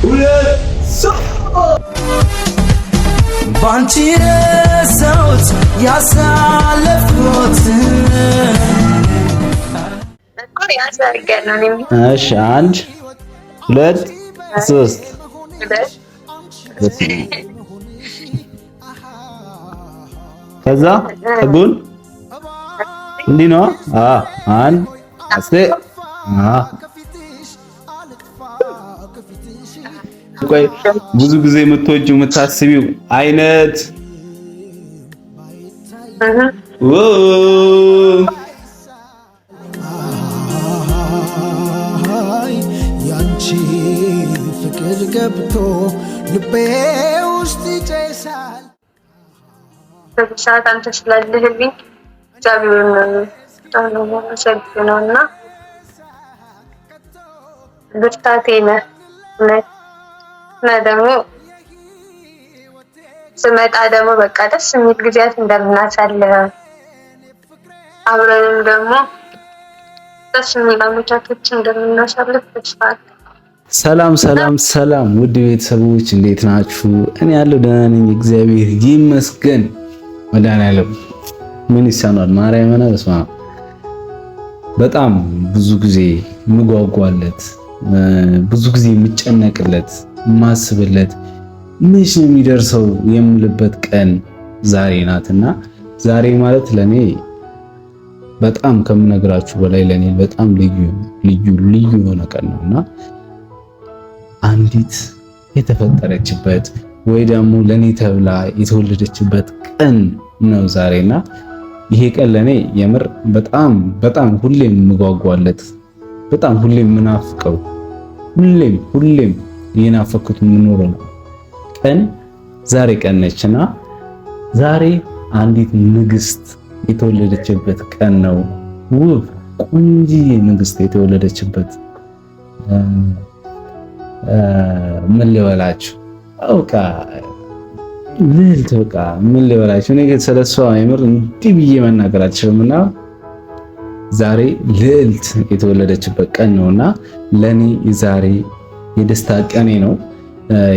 ሁለት ባንቺ ረሳሁት ያሳለፍኩት እሺ 1 2 3 ከዛ ህጉን እንዲህ ነው። አንድ ቆይ ብዙ ጊዜ የምትወጂው የምታስቢው አይነት ያንቺ ፍቅር ገብቶ ልቤ ውስጥ ይጨሳል። በሰዓት አንተ ስላለህልኝ እግዚአብሔርን ነው የማመሰግነውና ብርታቴ ነህ እና ደግሞ ስመጣ ደግሞ በቃ ደስ የሚል ጊዜያት እንደምናሳልፍ አብረንም ደግሞ ደስ የሚል አመቻቾች እንደምናሳልፍ ተስፋ አለኝ። ሰላም ውድ ቤተሰቦች እንዴት ናችሁ? እኔ ያለው ደህና ነኝ፣ እግዚአብሔር ይመስገን። መድኃኒዓለም ምን ይሳናል? ማርያምን በስመ አብ በጣም ብዙ ጊዜ የምጓጓለት ብዙ ጊዜ የምጨነቅለት የማስብለት መቼ ነው የሚደርሰው የምልበት ቀን ዛሬ ናትና ዛሬ ማለት ለኔ በጣም ከምነግራችሁ በላይ ለኔ በጣም ልዩ የሆነ ቀን ነውና አንዲት የተፈጠረችበት ወይ ደግሞ ለኔ ተብላ የተወለደችበት ቀን ነው ዛሬና ይሄ ቀን ለኔ የምር በጣም ሁሌም የምጓጓለት በጣም ሁሌም የምናፍቀው ሁሌም እየናፈኩት የምኖረው ቀን ዛሬ ቀን ነችና ዛሬ አንዲት ንግስት የተወለደችበት ቀን ነው። ውብ ቆንጂዬ ንግስት የተወለደችበት ምን ልበላችሁ በቃ ልዕልት በቃ ምን ልበላችሁ እኔ ስለሷ የምር እንዲህ ብዬ መናገር አልችልምና ዛሬ ልዕልት የተወለደችበት ቀን ነውና ለኔ የዛሬ የደስታ ቀኔ ነው።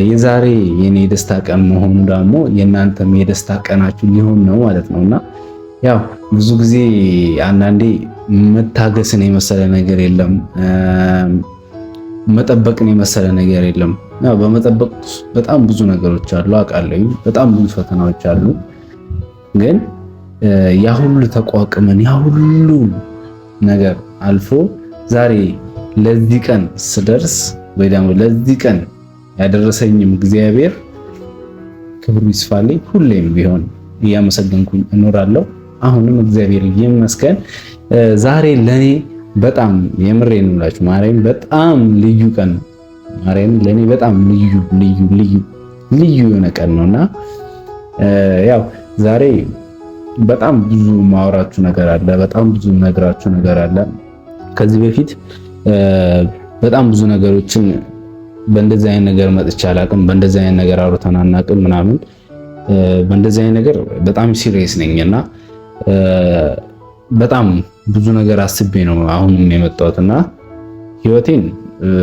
የዛሬ የኔ የደስታ ቀን መሆኑ ደግሞ የእናንተም የደስታ ቀናችሁ ሊሆን ነው ማለት ነውና ያው ብዙ ጊዜ አንዳንዴ መታገስን የመሰለ ነገር የለም፣ መጠበቅን የመሰለ ነገር የለም። ያው በመጠበቅ በጣም ብዙ ነገሮች አሉ አውቃለሁ፣ በጣም ብዙ ፈተናዎች አሉ። ግን ያ ሁሉ ተቋቁመን ያ ሁሉ ነገር አልፎ ዛሬ ለዚህ ቀን ስደርስ ወይ ደግሞ ለዚህ ቀን ያደረሰኝም እግዚአብሔር ክብሩ ይስፋልኝ። ሁሌም ቢሆን እያመሰገንኩኝ እኖራለሁ። አሁንም እግዚአብሔር ይመስገን። ዛሬ ለኔ በጣም የምሬን እምላችሁ ማርያም በጣም ልዩ ቀን ነው። ማርያም ለኔ በጣም ልዩ የሆነ ቀን ነውና ያው ዛሬ በጣም ብዙ ማውራችሁ ነገር አለ፣ በጣም ብዙ ነግራችሁ ነገር አለ። ከዚህ በፊት በጣም ብዙ ነገሮችን በእንደዚህ አይነት ነገር መጥቻ አላቅም፣ በእንደዚህ አይነት ነገር አውርተን አናቅም ምናምን። በእንደዚህ አይነት ነገር በጣም ሲሪየስ ነኝና በጣም ብዙ ነገር አስቤ ነው አሁንም የመጣሁትና ህይወቴን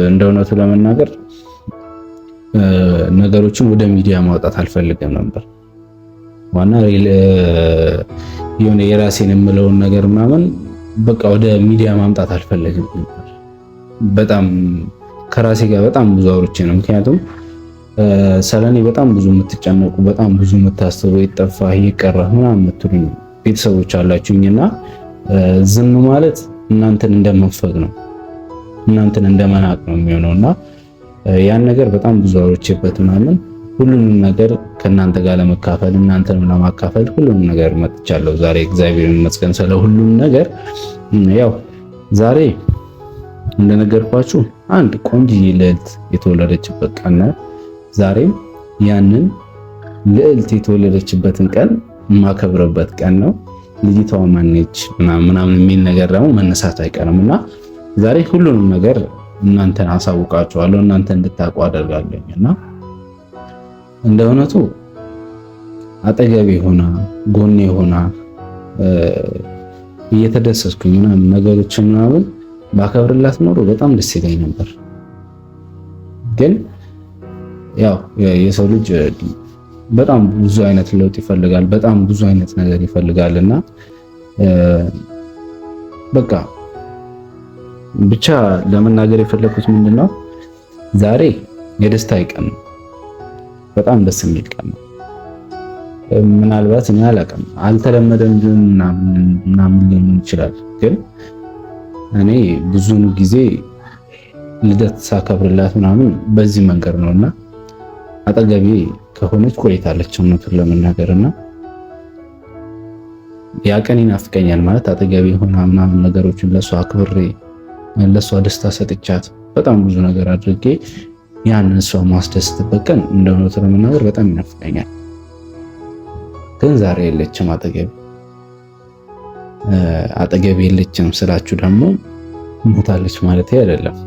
እንደ እውነቱ ለመናገር ነገሮችን ወደ ሚዲያ ማውጣት አልፈልግም ነበር። ዋና የሆነ የራሴን የምለውን ነገር ምናምን በቃ ወደ ሚዲያ ማምጣት አልፈልግም ነበር። በጣም ከራሴ ጋር በጣም ብዙ አውርቼ ነው። ምክንያቱም ሰለኔ በጣም ብዙ የምትጨነቁ በጣም ብዙ የምታስቡ ይጠፋህ ይቀራህ ምናምን የምትሉኝ ቤተሰቦች አላችሁኝና ዝም ማለት እናንተን እንደመንፈግ ነው፣ እናንተን እንደመናቅ ነው የሚሆነውና ያን ነገር በጣም ብዙ አውርቼበት ምናምን ሁሉንም ነገር ከእናንተ ጋር ለመካፈል እናንተንም ለማካፈል ሁሉንም ነገር መጥቻለሁ ዛሬ። እግዚአብሔር ይመስገን ስለ ሁሉም ነገር። ያው ዛሬ እንደነገርኳችሁ አንድ ቆንጆዬ ልዕልት የተወለደችበት ቀን ነው። ዛሬም ያንን ልዕልት የተወለደችበትን ቀን የማከብርበት ቀን ነው። ልጅቷ ማነች ምናምን የሚል ነገር ደግሞ መነሳት አይቀርምና ዛሬ ሁሉንም ነገር እናንተን አሳውቃችኋለሁ፣ እናንተ እንድታውቁ አደርጋለሁና እንደ እውነቱ አጠገቤ ሆና ጎኔ ሆና እየተደሰስኩኝ ምናምን ነገሮችን ምናምን ባከብርላት ኖሮ በጣም ደስ ይለኝ ነበር። ግን ያው የሰው ልጅ በጣም ብዙ አይነት ለውጥ ይፈልጋል፣ በጣም ብዙ አይነት ነገር ይፈልጋልና በቃ ብቻ ለመናገር የፈለኩት ምንድነው ዛሬ የደስታ ቀን ነው። በጣም ደስ የሚል ቀን ነው። ምናልባት እኔ አላውቅም አልተለመደም ምናምን ሊሆን ይችላል፣ ግን እኔ ብዙውን ጊዜ ልደት ሳከብርላት ምናምን በዚህ መንገድ ነውና አጠገቤ ከሆነች ቆይታለች እውነቱን ለመናገርና ያ ቀን ይናፍቀኛል። ማለት አጠገቤ ሆና ምናምን ነገሮችን ለሷ አክብሬ ለሷ ደስታ ሰጥቻት በጣም ብዙ ነገር አድርጌ ያንን ሰው ማስደስትበት ቀን እንደሆነ ለመናገር በጣም ይናፍቀኛል። ግን ዛሬ የለችም አጠገቤ የለችም ስላችሁ ደግሞ ሞታለች ማለት አይደለም።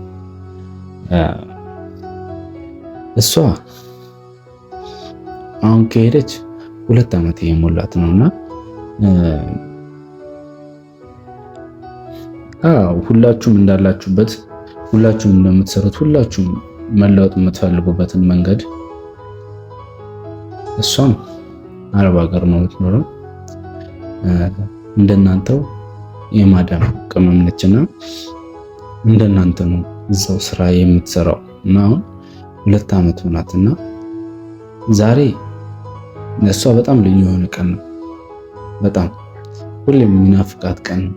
እሷ አሁን ከሄደች 2 ዓመት የሞላት ነውና ሁላችሁም እንዳላችሁበት ሁላችሁም እንደምትሰሩት ሁላችሁም መለወጥ የምትፈልጉበትን መንገድ እሷም አረብ ሀገር ነው የምትኖረው። እንደናንተው የማዳም ቅመም ነችና እንደናንተ ነው እዛው ስራ የምትሰራው እና አሁን 2 ዓመት ሆናትና ዛሬ ለእሷ በጣም ልዩ የሆነ ቀን ነው። በጣም ሁሌም የሚናፍቃት ቀን ነው።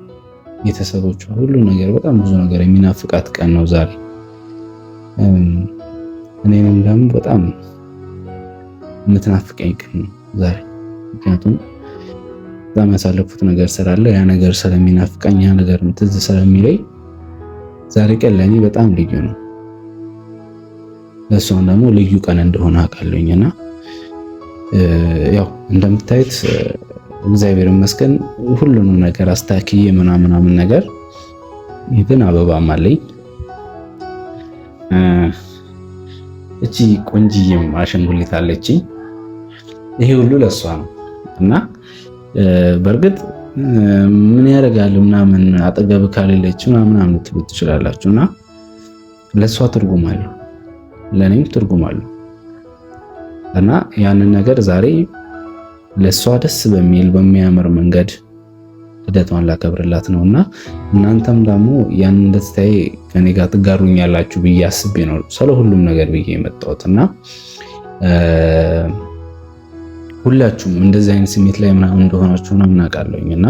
ቤተሰቦቿ ሁሉ ነገር በጣም ብዙ ነገር የሚናፍቃት ቀን ነው ዛሬ። እኔንም ደግሞ በጣም የምትናፍቀኝ ቀን ነው ዛሬ። ምክንያቱም በጣም ያሳለፉት ነገር ስላለ ያ ነገር ስለሚናፍቀኝ ያ ነገር ትዝ ስለሚለኝ ዛሬ ቀን ለኔ በጣም ልዩ ነው። ለእሷም ደግሞ ልዩ ቀን እንደሆነ አውቃለሁኝና ያው እንደምታዩት እግዚአብሔር ይመስገን ሁሉንም ነገር አስተካክዬ ምናምን ነገር ይብን አበባም አለኝ። እቺ ቆንጂዬም አሸንጉሊት አለችኝ። ይሄ ሁሉ ለሷ ነው እና በእርግጥ ምን ያደርጋል ምናምን አጠገብ ካለለች ምናምን ትሉት ትችላላችሁና ለሷ ትርጉም አለው፣ ለኔም ትርጉም አለው እና ያንን ነገር ዛሬ ለሷ ደስ በሚል በሚያምር መንገድ ልደቷን ላከብርላት ነውና እናንተም ደግሞ ያንን ደስታዬ ከኔ ጋር ትጋሩኛላችሁ ብዬ አስቤ ነው ስለሁሉም ነገር ብዬ የመጣሁትና ሁላችሁም እንደዚህ አይነት ስሜት ላይ ምናምን እንደሆናችሁ ምናምን አውቃለሁኝና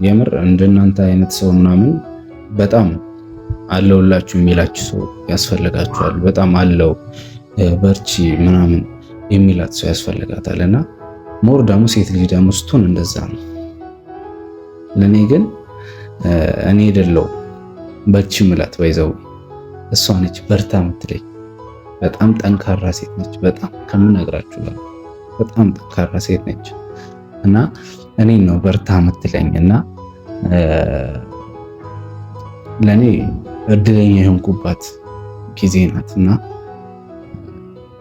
የምር እንደናንተ አይነት ሰው ምናምን በጣም አለውላችሁ የሚላችሁ ሰው ያስፈልጋችኋል። በጣም አለው በርቺ ምናምን የሚላት ሰው ያስፈልጋታልና ሞር ደግሞ ሴት ልጅ ደግሞ ስትሆን እንደዛ ነው። ለኔ ግን እኔ አይደለው በርቺ ምላት ባይዘው እሷ ነች በርታ የምትለኝ። በጣም ጠንካራ ሴት ነች። በጣም ከምነግራችሁ በጣም ጠንካራ ሴት ነች እና እኔ ነው በርታ የምትለኝና ለኔ እድለኛ የሆንኩባት ጊዜ ናትና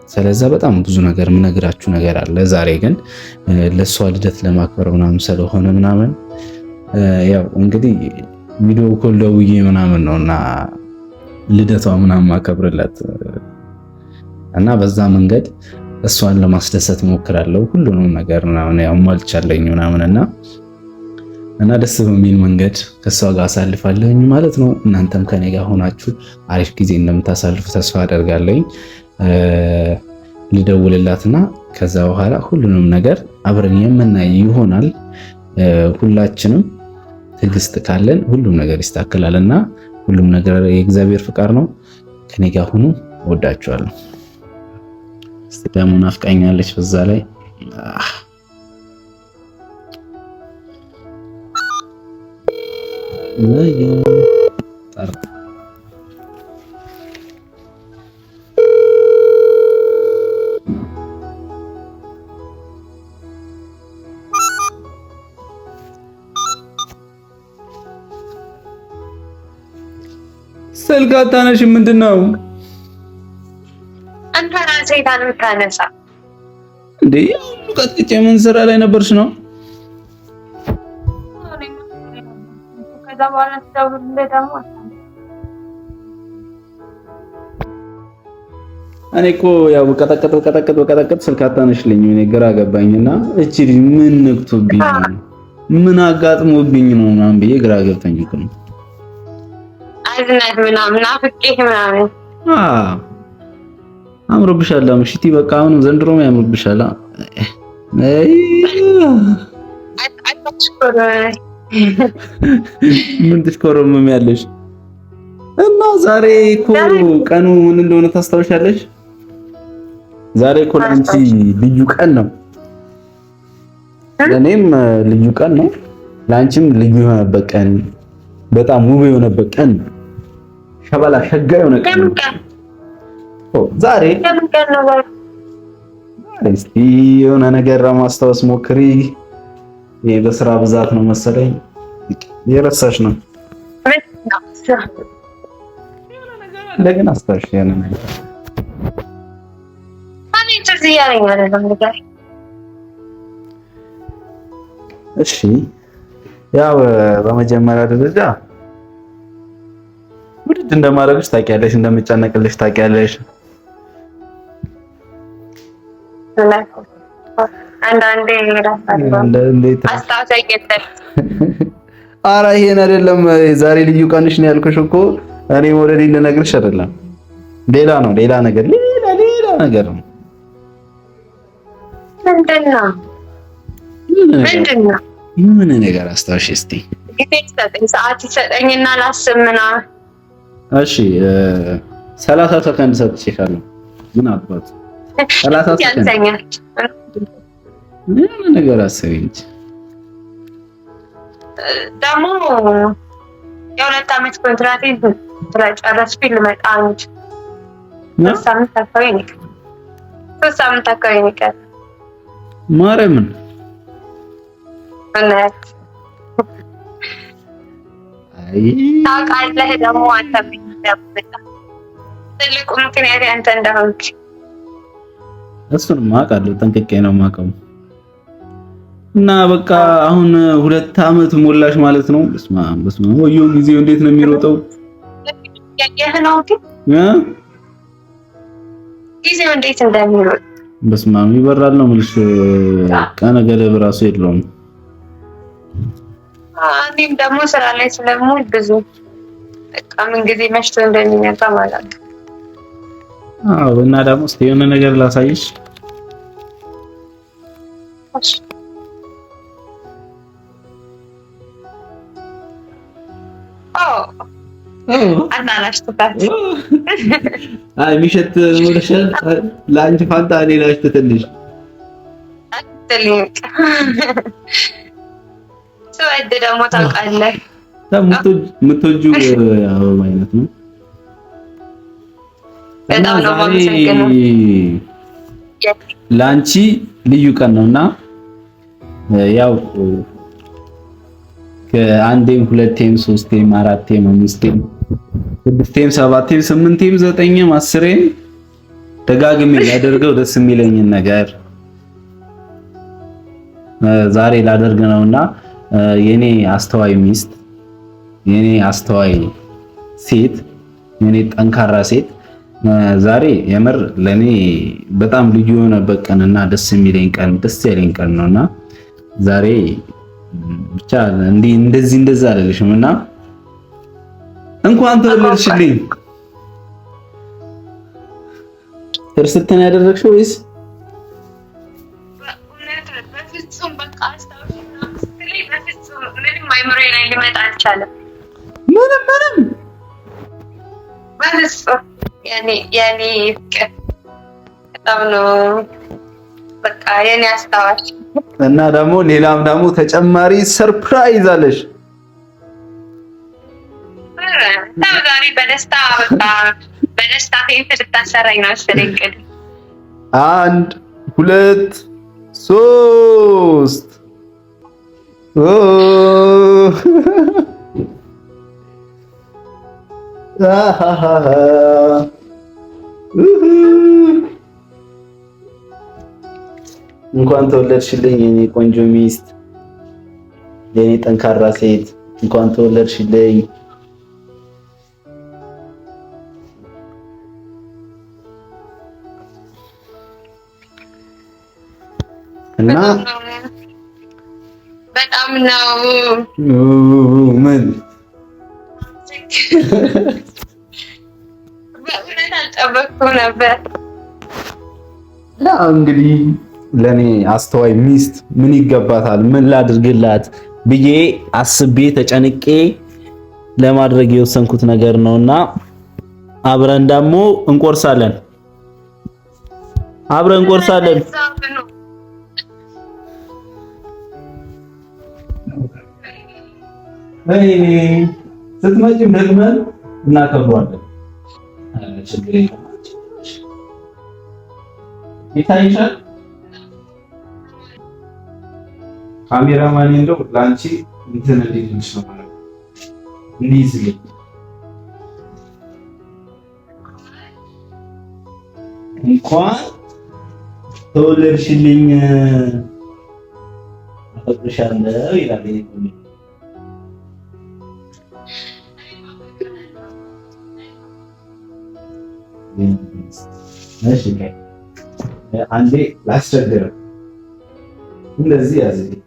ስለዛ በጣም ብዙ ነገር የምነግራችሁ ነገር አለ። ዛሬ ግን ለሷ ልደት ለማክበር ምናምን ስለሆነ ምናምን ያው እንግዲህ ቪዲዮ ኮል ደውዬ ምናምን ነውና ልደቷ ምናምን ማከብርላት እና በዛ መንገድ እሷን ለማስደሰት ሞክራለሁ። ሁሉንም ነገር ምናምን ያው ማልቻለኝ እና ደስ በሚል መንገድ ከሷ ጋር አሳልፋለሁኝ ማለት ነው። እናንተም ከኔ ጋር ሆናችሁ አሪፍ ጊዜ እንደምታሳልፉ ተስፋ አደርጋለሁኝ። ልደውልላትና ከዛ በኋላ ሁሉንም ነገር አብረን የምናይ ይሆናል። ሁላችንም ትዕግስት ካለን ሁሉም ነገር ይስተካከላልና ሁሉም ነገር የእግዚአብሔር ፍቃድ ነው። ከኔ ጋር ሁኑ። ወዳችኋለሁ። እስቲ ደግሞ ናፍቃኛለች በዛ ላይ ስልክ አታነሺም? ምንድን ነው አንተ ራስህ ታነሳ እንዴ? ቀጥቅጬ ምን ስራ ላይ ነበርሽ ነው? ከዛ በኋላ እኔ እኮ ያው በቀጠቀጥ ስልክ አታነሽልኝ። እኔ ግራ ገባኝና እቺ ልጅ ምን ነክቶብኝ ነው ምን አጋጥሞብኝ ነው ምናምን ብዬ ግራ ገብተኝ እኮ ነው። አይዝናት ምናምን አፍቄህ ምናምን አምሮብሻል። ምሽቲ በቃ አሁን ዘንድሮም ያምሮብሻል። ምን ትሽኮረመም ያለሽ? እና ዛሬ እኮ ቀኑ ምን እንደሆነ ታስታውሻለሽ? ዛሬ እኮ ለአንቺ ልዩ ቀን ነው፣ ለእኔም ልዩ ቀን ነው፣ ለአንቺም ልዩ የሆነበት ቀን፣ በጣም ውብ የሆነበት ቀን፣ ሸበላ ሸጋ የሆነ ቀን ዛሬ። እስቲ የሆነ ነገር ለማስታወስ ሞክሪ። ይሄ በስራ ብዛት ነው መሰለኝ የረሳሽ ነው። ለምን አስታውሽ ያለ ነገር እሺ፣ ያው በመጀመሪያ ደረጃ ውድድ እንደማደርግሽ ታውቂያለሽ፣ እንደምጨነቅልሽ ታውቂያለሽ። አንዳንዴ ኧረ ይሄን አይደለም ዛሬ ልዩ ቀንሽ ነው ያልኩሽ እኮ እኔ ወደኔ ልነግርሽ አይደለም፣ ሌላ ነው፣ ሌላ ነገር ነው። ምንድነው? ምን ነገር አስታውሽ እስቲ። ሰዓት ይሰጠኝና ላስብ ምናምን። እሺ 30 ሰከንድ ሰጥቼሻለሁ። ምን አባት 30 ሰከንድ ምን ነገር አስቢ እንጂ ደግሞ የ2 ዓመት ኮንትራቴን ስለጨረስኩኝ ልመጣ እንጂ 3 ሳምንት አካባቢ ነው የቀረኝ። ማርያምን እናት ታውቃለህ። ደግሞ አንተ ትልቁ ምክንያት አንተ እንደሆንክ እሱንም አውቃለሁ፣ ጠንቅቄ ነው የማውቀው። እና በቃ አሁን 2 ዓመት ሞላሽ ማለት ነው። በስመ አብ ወዮ፣ ጊዜው እንዴት ነው የሚሮጠው! ጊዜው እንዴት እንደሚሮጥ በስመ አብ ይበራል ነው የምልሽ። ቀነ ገደብ እራሱ የለውም። እኔም ደግሞ ስራ ላይ ስለምውል ብዙ በቃ ምን ጊዜ መሽቶ እንደሚመጣ ማለት ነው። አዎ። እና ደግሞ እስኪ የሆነ ነገር ላሳይሽ። አይ ሚሸት ወለሻል ለአንቺ ፋንታ እኔ ላሽት ትንሽ ስወድ ደግሞ ታውቃለህ የምትወጂው አበባ አይነት ነው። በጣም ነው የማመሰግነው። ለአንቺ ልዩ ቀን ነውና ያው ከአንዴም 2ቴም 3ቴም 4ቴም 5ቴም 6ቴም 7ቴም 8ቴም 9ቴም 10ቴም ደጋግሜ ላደርገው ደስ የሚለኝን ነገር ዛሬ ላደርግ ነውና የኔ አስተዋይ ሚስት፣ የኔ አስተዋይ ሴት፣ የኔ ጠንካራ ሴት ዛሬ የምር ለኔ በጣም ልዩ የሆነበት ቀንና ደስ የሚለኝ ቀን፣ ደስ ያለኝ ቀን ነውና ዛሬ ብቻ እንደዚህ እንደዛ አይደለሽም እና እንኳን ተወለድሽልኝ። ክርስትና ያደረግሽው ወይስ የኔ ፍቅር በጣም ነው በቃ የኔ አስታዋሽ። እና ደግሞ ሌላም ደግሞ ተጨማሪ ሰርፕራይዝ አለሽ። ዛሬ በደስታ በቃ በደስታ ፌንት ልታሰራኝ ነው መሰለኝ። 1 2 3 እንኳን ተወለድሽልኝ የኔ ቆንጆ ሚስት፣ የኔ ጠንካራ ሴት፣ እንኳን ተወለድሽልኝ። እና በጣም ነው ምን በእውነት አልጠበቅኩም ነበር። እንግዲህ ለኔ አስተዋይ ሚስት ምን ይገባታል፣ ምን ላድርግላት ብዬ አስቤ ተጨንቄ ለማድረግ የወሰንኩት ነገር ነውና አብረን ደግሞ እንቆርሳለን። አብረን እንቆርሳለን። ስትመጪም ደግመን እናከብረዋለን። ችግር የለም። ይታይሻል። ካሜራማን እንደው ላንቺ እንትን እንዲልሽ ነው ማለት እንዲይዝልኝ እንኳን ተወለድሽልኝ አፈቅርሻለሁ ይላል። እሺ አንዴ ላስቸግረው እንደዚህ ያዝልኝ።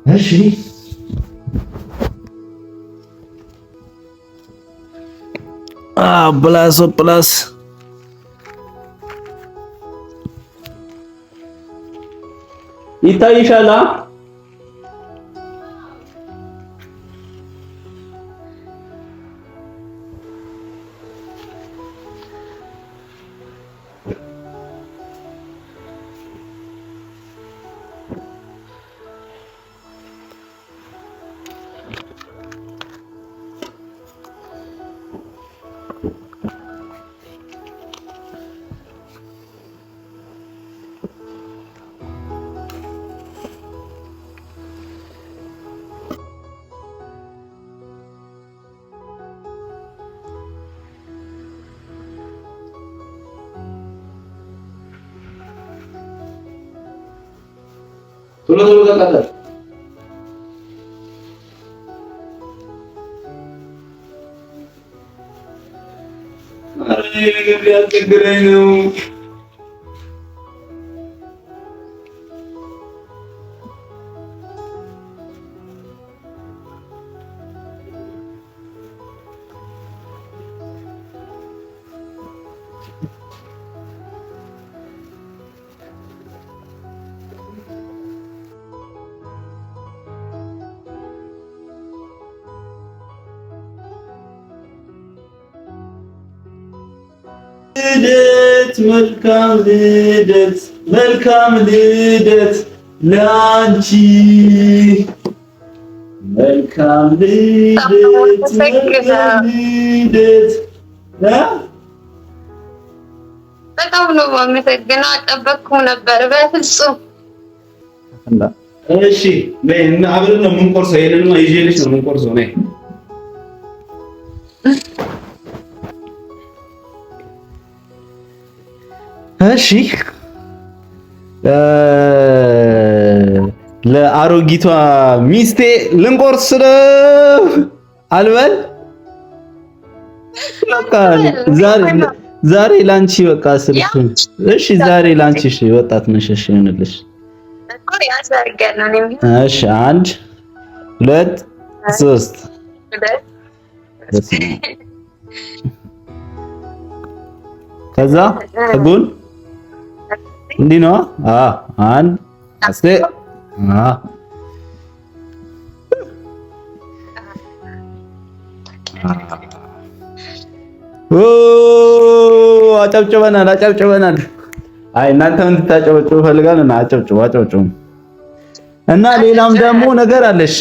እሺ ፕላስ ይታይሻል። ቶሎ ተቀጣጣ። አረ ነገር ሊያስቸግረኝ ነው። ልደት መልካም ልደት ላንቺ መልካም ልደት በጣም ነው የማመሰግነው። አልጠበቅኩም ነበር በፍጹም። እሺ እና አብረን ነው የምንቆርሰው። ይሄንንማ ይዤልሽ ነው የምንቆርሰው ነይ። እሺ ለአሮጊቷ ሚስቴ ልንቆርስ ነው አልበል። በቃ ዛሬ ላንቺ በቃ ስልክ። እሺ ዛሬ ላንቺ እሺ፣ ወጣት ነሽ። እሺ ይሁንልሽ። እሺ 1 2 3 ከዛ ከጎን እንዲህ ነው። አንድ አስቴ አጨብጭበናል። አይ እናንተም እንድታጨበጭቡ ፈልጋለሁ እና አጨብጭቡ። እና ሌላም ደግሞ ነገር አለሽ።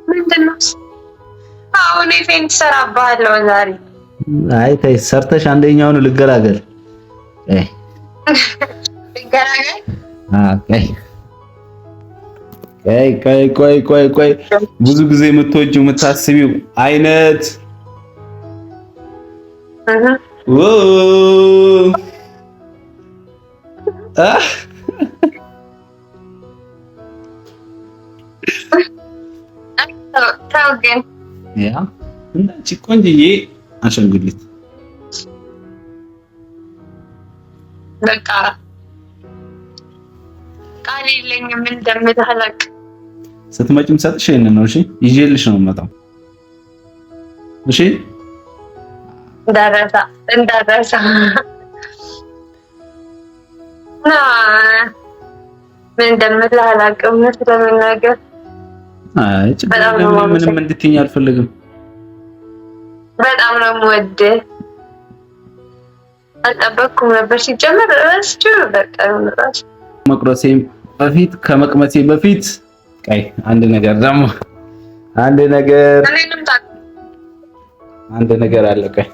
ምንድነው? አሁን ኢቨንት ሰራባለሁ ዛሬ። አይ ተይ ሰርተሽ አንደኛውን ልገላገል። ቆይ ብዙ ጊዜ የምትወጂው የምታስቢው አይነት ያ እንዳንቺ ቆንጅዬ አሸንጉሊት በቃ ቃል የለኝም እንደምልህ አላውቅም። ስትመጪም ሰጥሽ ይሄንን ነው። እሺ ይዤልሽ ነው የምመጣው። እሺ እንዳረሳ ና ምን እንደምልህ አላውቅም ስለምናገር። አይ ምንም እንድትይኝ አልፈልግም። በጣም ነው የምወድህ። አልጠበቅኩም ነበር ሲጀመር እረስቼው ነበር ቀኑን መቁረሴም በፊት ከመቅመሴ በፊት ቀይ አንድ ነገር አለ። ቀይ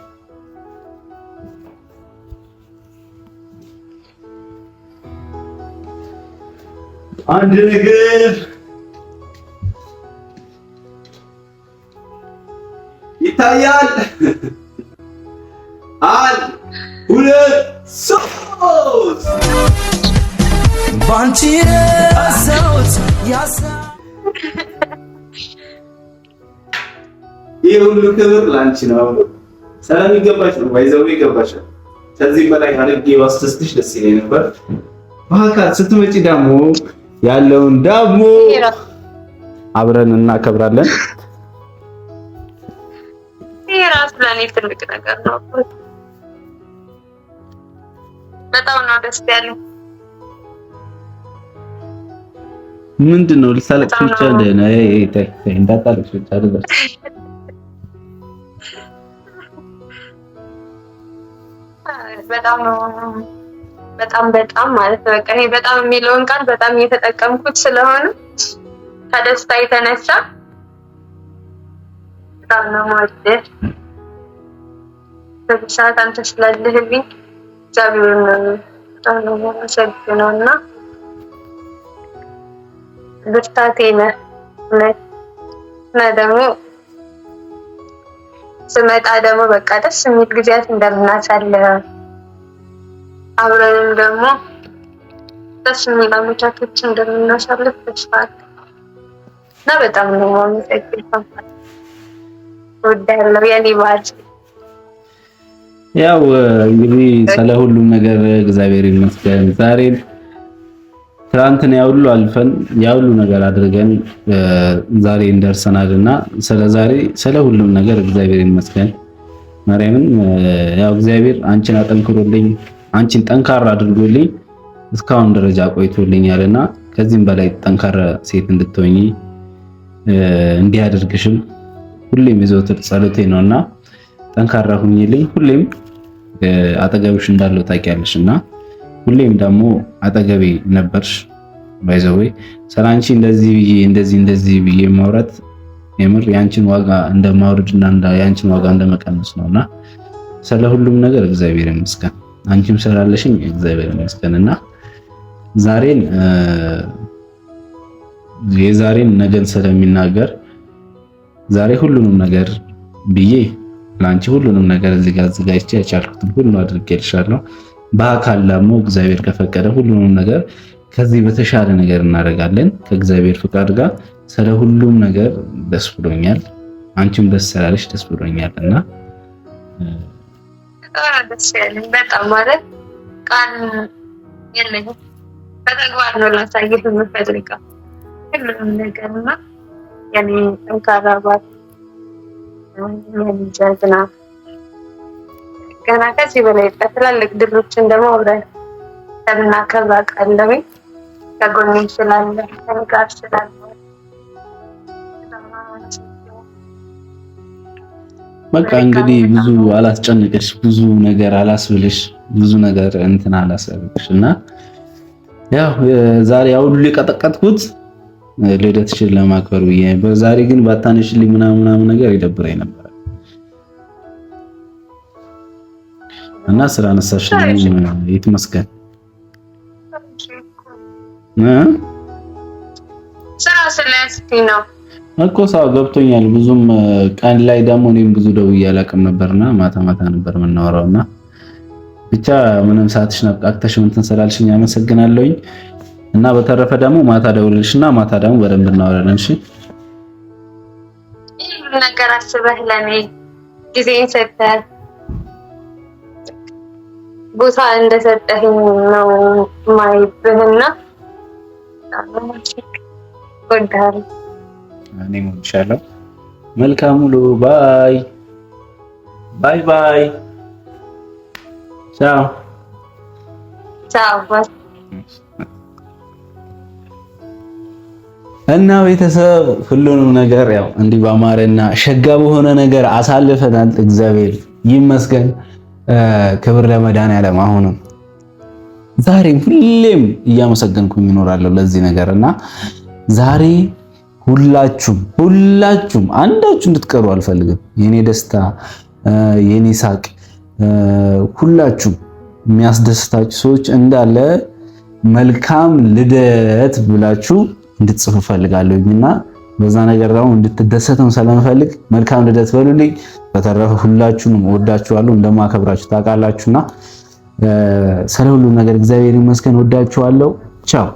አንድ ነገር ይታያል። አንድ ሁለት ሶስት ባንቺ ረሳሁት ይህ ሁሉ ክብር ላንቺ ነው። ሰላም ይገባሽ ነው። ባይዘው ይገባሻል። ከዚህ በላይ አድርጌ ባስተስትሽ ደስ ይለኝ ነበር። በአካል ስትመጪ ደግሞ ያለውን ደግሞ አብረን እናከብራለን። ይሄ ራሱ ለኔ ትልቅ ነገር ነው። በጣም ነው ደስ ያለኝ። ምንድነው ልታለቅሽ ብቻ እንደነ እንዳታለቅሽ ብቻ አይደለም። በጣም ማለት ነው። በቃ ይሄ በጣም የሚለውን ቃል በጣም እየተጠቀምኩት ስለሆነ ከደስታ የተነሳ በጣም ነው የምወድህ። በሰዓት አንተ ስላለህልኝ እግዚአብሔርን በጣም ነው የማመሰግነው እና ብርታቴ ነህ እና ደግሞ ስመጣ ደግሞ በቃ ደስ የሚል ጊዜያት እንደምናሳልፍ አብረንም ደግሞ ደስ የሚል አመቻቾች እንደምናሳልፍ ተስፋ አለኝ እና በጣም ነው የማመሰግነው። ወዳለው የኔ ባል ያው እንግዲህ ስለ ሁሉም ነገር እግዚአብሔር ይመስገን። ዛሬም ትናንትን ያውሉ አልፈን ያውሉ ነገር አድርገን ዛሬ እንደርሰናልና ስለ ሁሉም ነገር እግዚአብሔር ይመስገን። ማርያምን ያው እግዚአብሔር አንቺን አጠንክሮልኝ አንቺን ጠንካራ አድርጎልኝ እስካሁን ደረጃ ቆይቶልኛልና ከዚህም በላይ ጠንካራ ሴት እንድትሆኚ እንዲያደርግሽም ሁሌም የዘወትር ጸሎቴ ነውና ጠንካራ ሁኚልኝ። ሁሌም አጠገብሽ እንዳለው ታውቂያለሽና ሁሌም ደግሞ አጠገቤ ነበርሽ። ባይዘዌ ሰላንቺ እንደዚህ ብዬ ማውራት የምር ያንቺን ዋጋ እንደማውረድና ያንቺን ዋጋ እንደመቀነስ ነውና ስለ ሁሉም ነገር እግዚአብሔር ይመስገን። አንቺም ስላለሽኝ እግዚአብሔር ይመስገንና የዛሬን ነገን ስለሚናገር ዛሬ ሁሉንም ነገር ብዬ ላንቺ ሁሉንም ነገር እዚህ ጋር አዘጋጅቼ የቻልኩትን ሁሉ አድርጌልሻለሁ። በአካል ደግሞ እግዚአብሔር ከፈቀደ ሁሉንም ነገር ከዚህ በተሻለ ነገር እናደርጋለን ከእግዚአብሔር ፍቃድ ጋር። ስለ ሁሉም ነገር ደስ ብሎኛል። አንቺም ደስ ስላለሽ ደስ ብሎኛልና ደስ ያለኝ በጣም ማለት ቃል የለኝም። በተግባር ነው ላሳየህ የምፈልገው ሁሉንም ነገርና ያኔ ጠንካራ ባል ጀግና ገና ከዚህ በላይ ትላልቅ ድሎችን ደግሞ አብረን ለምናከብር አውቃለሁ። ከጎኔ ስላለ ከጋር ስላለ በቃ እንግዲህ ብዙ አላስጨንቅሽ፣ ብዙ ነገር አላስብልሽ፣ ብዙ ነገር እንትን አላሰብልሽ እና ያው ዛሬ አሁን ሊቀጠቀጥኩት ልደትሽን ለማክበር ብዬ በዛሬ ግን ባታነሽልኝ ምናምን ነገር ይደብረኝ ነበር እና ስራ ነሳሽልኝ ይትመስገን። ስራ ስለዚህ ነው እኮ ሰው ገብቶኛል። ብዙም ቀን ላይ ደግሞ እኔም ብዙ ደውዬ አላውቅም ነበርና ማታ ነበር የምናወራውና ብቻ ምንም ሰዓትሽን አብቃቅተሽ እንትን ስላልሽኝ አመሰግናለሁኝ። እና በተረፈ ደግሞ ማታ ደውልልሽና ማታ ደግሞ በደንብ እናወራለን። እሺ ሁሉንም ነገር አስበህ ለኔ ጊዜን ሰጥተህ ቦታ እንደሰጠኸኝ ነው ማይብህና ወዳል እኔ ሞልቻለሁ። መልካም ውሎ። ባይ ባይ ባይ። ቻው ቻው። እና ቤተሰብ ሁሉንም ነገር ያው እንዲህ ባማረና ሸጋ በሆነ ነገር አሳልፈናል። እግዚአብሔር ይመስገን። ክብር ለመድኃኒዓለም። አሁንም ዛሬም ሁሌም እያመሰገንኩኝ እኖራለሁ ለዚህ ነገርና ዛሬ ሁላችሁም አንዳችሁ እንድትቀሩ አልፈልግም። የኔ ደስታ የኔ ሳቅ ሁላችሁም የሚያስደስታችሁ ሰዎች እንዳለ መልካም ልደት ብላችሁ እንድትጽፉ ፈልጋለሁና በዛ ነገር ደግሞ እንድትደሰቱም ስለምፈልግ መልካም ልደት በሉልኝ። በተረፈ ሁላችሁንም ወዳችኋለሁ፣ እንደማከብራችሁ ታውቃላችሁና ስለ ሁሉ ነገር እግዚአብሔር ይመስገን። ወዳችኋለሁ። ቻው